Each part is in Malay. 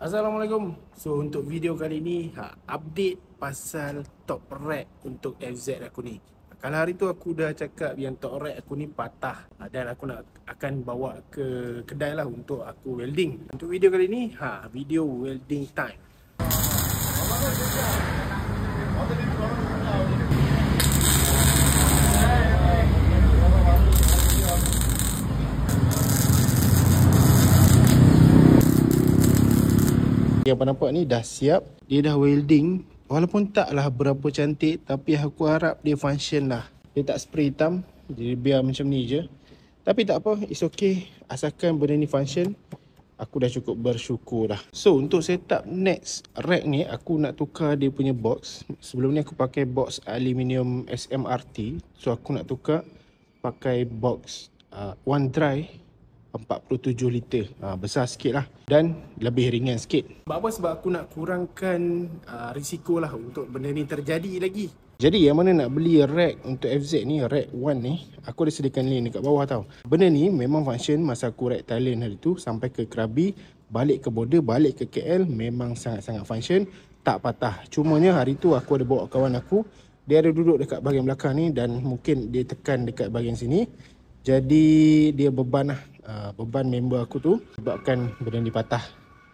Assalamualaikum. So untuk video kali ni update pasal top rack untuk FZ aku ni. Kalau hari tu aku dah cakap yang top rack aku ni patah, dan aku akan bawa ke kedai lah untuk aku welding. Untuk video kali ni video welding time. Yang nampak ni dah siap, dia dah welding. Walaupun taklah berapa cantik, tapi aku harap dia function lah. Dia tak spray hitam, dia biar macam ni je. Tapi tak apa, it's okay. Asalkan benda ni function, aku dah cukup bersyukur dah. So untuk setup next rack ni, aku nak tukar dia punya box. Sebelum ni aku pakai box aluminium SMRT. So aku nak tukar pakai box one dry 47 liter. Besar sikit lah dan lebih ringan sikit. Sebab apa? Sebab aku nak kurangkan risiko lah untuk benda ni terjadi lagi. Jadi yang mana nak beli rack untuk FZ ni, rack 1 ni, aku ada sediakan link dekat bawah tau. Benda ni memang function masa aku rack Thailand hari tu sampai ke Krabi, balik ke border, balik ke KL, memang sangat-sangat function, tak patah. Cumanya hari tu aku ada bawa kawan aku, dia ada duduk dekat bahagian belakang ni dan mungkin dia tekan dekat bahagian sini. Jadi dia beban lah, beban member aku tu sebabkan benda ni patah.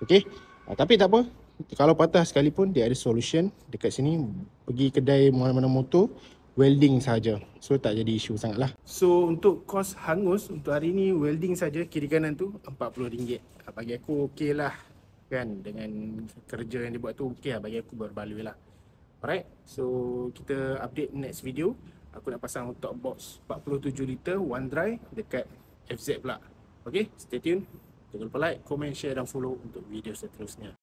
Okey, tapi tak apa, kalau patah sekalipun dia ada solution dekat sini. Pergi kedai mana-mana motor, welding saja. So tak jadi isu sangat lah. So untuk kos hangus untuk hari ni welding saja kiri kanan tu RM40. Bagi aku okey lah kan, dengan kerja yang dibuat tu okey lah, bagi aku berbaloi lah. Alright, so kita update next video. Aku nak pasang top box 47 liter one dry dekat FZ pula. Okay, stay tune. Jangan lupa like, comment, share dan follow untuk video seterusnya.